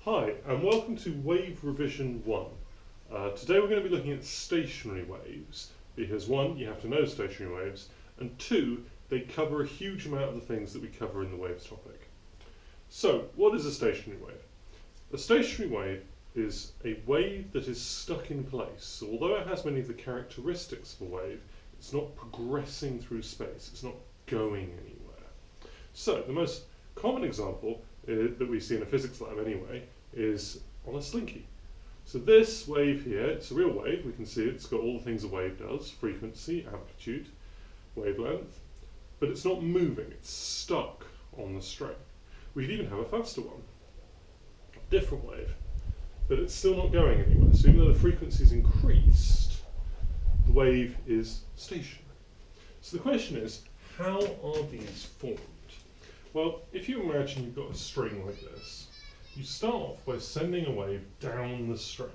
Hi, and welcome to Wave Revision 1. Today we're going to be looking at stationary waves, because 1, you have to know stationary waves, and 2, they cover a huge amount of the things that we cover in the waves topic. So, what is a stationary wave? A stationary wave is a wave that is stuck in place. So although it has many of the characteristics of a wave, it's not progressing through space, it's not going anywhere. So, the most common example that we see in a physics lab anyway, is on a slinky. So this wave here, it's a real wave, we can see it's got all the things a wave does, frequency, amplitude, wavelength, but it's not moving, it's stuck on the string. We could even have a faster one, a different wave, but it's still not going anywhere. So even though the frequency is increased, the wave is stationary. So the question is, how are these formed? Well, if you imagine you've got a string like this, you start off by sending a wave down the string.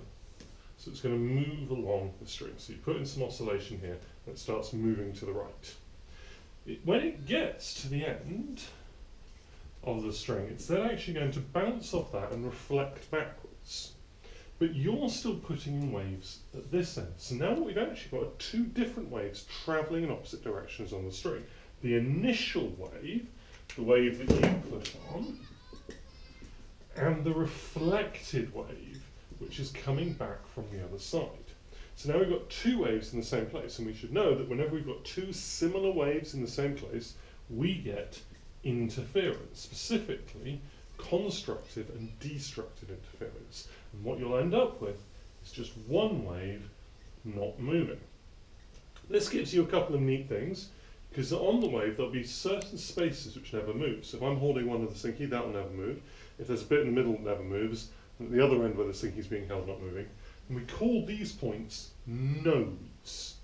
So it's going to move along the string. So you put in some oscillation here, and it starts moving to the right. When it gets to the end of the string, it's then actually going to bounce off that and reflect backwards. But you're still putting in waves at this end. So now what we've actually got are two different waves travelling in opposite directions on the string. The initial wave, the wave that you put on, and the reflected wave, which is coming back from the other side. So now we've got two waves in the same place, and we should know that whenever we've got two similar waves in the same place, we get interference, specifically constructive and destructive interference. And what you'll end up with is just one wave not moving. This gives you a couple of neat things, because on the wave there'll be certain spaces which never move. So if I'm holding one of the slinky, that will never move. If there's a bit in the middle that never moves, and at the other end where the slinky is being held not moving, and we call these points nodes.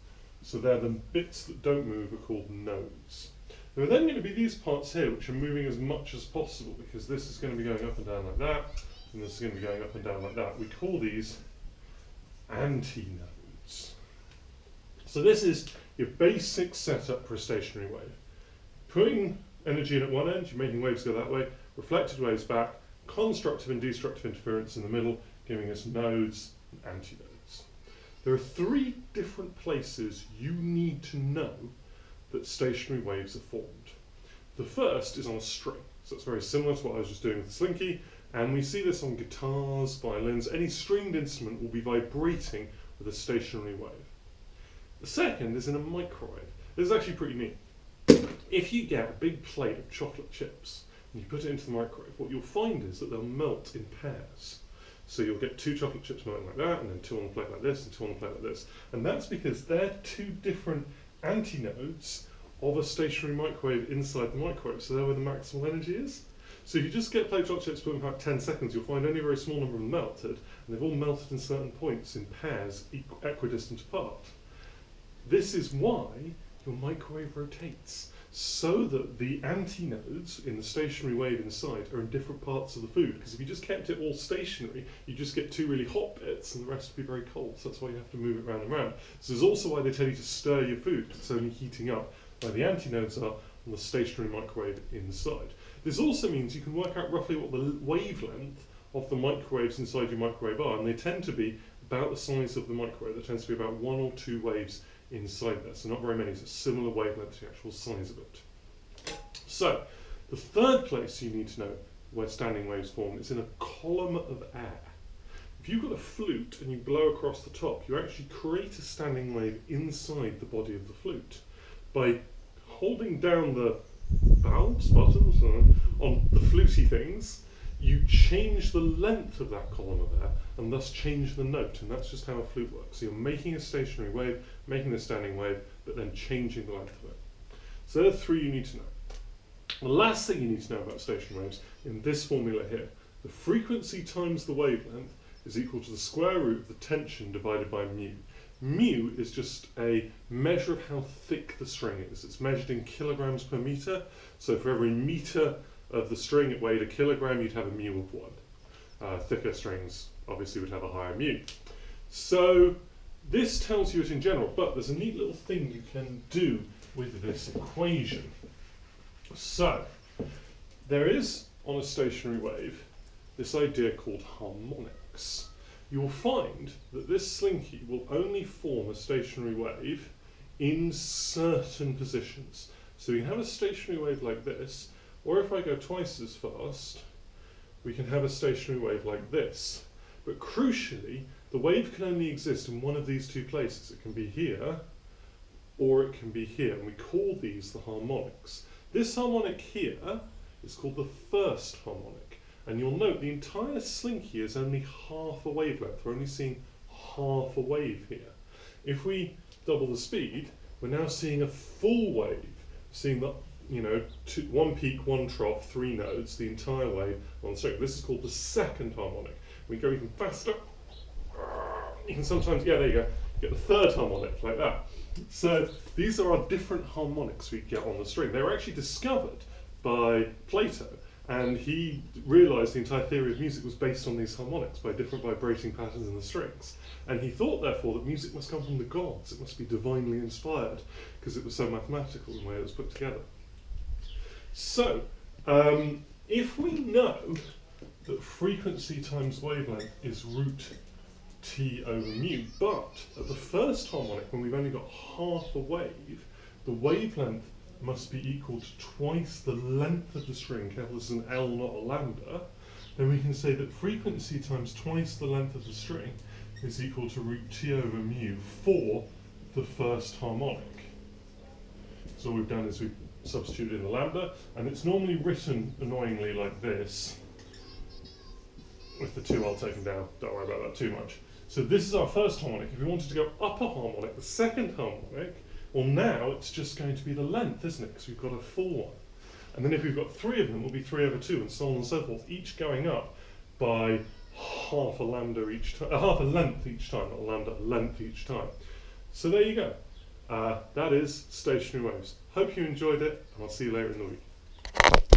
So they're the bits that don't move are called nodes. There are then going to be these parts here which are moving as much as possible, because this is going to be going up and down like that, and this is going to be going up and down like that. We call these antinodes. So this is your basic setup for a stationary wave. Putting energy in at one end, you're making waves go that way, reflected waves back, constructive and destructive interference in the middle, giving us nodes and antinodes. There are three different places you need to know that stationary waves are formed. The first is on a string. So it's very similar to what I was just doing with the slinky, and we see this on guitars, violins. Any stringed instrument will be vibrating with a stationary wave. The second is in a microwave. This is actually pretty neat. If you get a big plate of chocolate chips and you put it into the microwave, what you'll find is that they'll melt in pairs. So you'll get two chocolate chips melting like that, and then two on the plate like this, and two on the plate like this. And that's because they're two different antinodes of a stationary microwave inside the microwave. So they're where the maximal energy is. So if you just get a plate of chocolate chips put in about 10 seconds, you'll find only a very small number of them melted, and they've all melted in certain points in pairs equidistant apart. This is why your microwave rotates, so that the antinodes in the stationary wave inside are in different parts of the food. Because if you just kept it all stationary, you just get two really hot bits and the rest would be very cold. So that's why you have to move it round and round. So this is also why they tell you to stir your food, because it's only heating up where the antinodes are on the stationary microwave inside. This also means you can work out roughly what the wavelength of the microwaves inside your microwave are, and they tend to be about the size of the microwave. There tends to be about 1 or 2 waves inside there, so not very many, it's a similar wavelength to the actual size of it. So, the third place you need to know where standing waves form is in a column of air. If you've got a flute and you blow across the top, you actually create a standing wave inside the body of the flute. By holding down the valves, buttons, on the fluty things, you change the length of that column of air and thus change the note, and that's just how a flute works. So you're making a stationary wave, making a standing wave, but then changing the length of it. So there are 3 you need to know. The last thing you need to know about stationary waves, in this formula here, the frequency times the wavelength is equal to the square root of the tension divided by mu. Mu is just a measure of how thick the string is. It's measured in kilograms per meter, so for every meter of the string it weighed a kilogram, you'd have a mu of 1. Thicker strings obviously would have a higher mu. So this tells you it in general, but there's a neat little thing you can do with this equation. So there is, on a stationary wave, this idea called harmonics. You'll find that this slinky will only form a stationary wave in certain positions. So we can have a stationary wave like this, or if I go twice as fast, we can have a stationary wave like this. But crucially, the wave can only exist in one of these two places. It can be here, or it can be here, and we call these the harmonics. This harmonic here is called the first harmonic, and you'll note the entire slinky is only half a wavelength. We're only seeing half a wave here. If we double the speed, we're now seeing a full wave, seeing the, one peak, one trough, 3 nodes, the entire wave on the string. This is called the second harmonic. We go even faster. You can sometimes, yeah, there you go, you get the third harmonic like that. So these are our different harmonics we get on the string. They were actually discovered by Plato, and he realised the entire theory of music was based on these harmonics, by different vibrating patterns in the strings. And he thought, therefore, that music must come from the gods. It must be divinely inspired, because it was so mathematical in the way it was put together. So, if we know that frequency times wavelength is root t over mu, but at the first harmonic, when we've only got half a wave, the wavelength must be equal to twice the length of the string. Careful, this is an L, not a lambda. Then we can say that frequency times twice the length of the string is equal to root t over mu for the first harmonic. So all we've done is we've substituted in the lambda, and it's normally written annoyingly like this, with the 2L taken down. Don't worry about that too much. So this is our first harmonic. If we wanted to go up a harmonic, the second harmonic, well, now it's just going to be the length, isn't it? Because we've got a full one. And then if we've got 3 of them, it will be 3 over 2, and so on and so forth, each going up by half a lambda each time, half a length each time, not a lambda, a length each time. So there you go. That is stationary waves. Hope you enjoyed it, and I'll see you later in the week.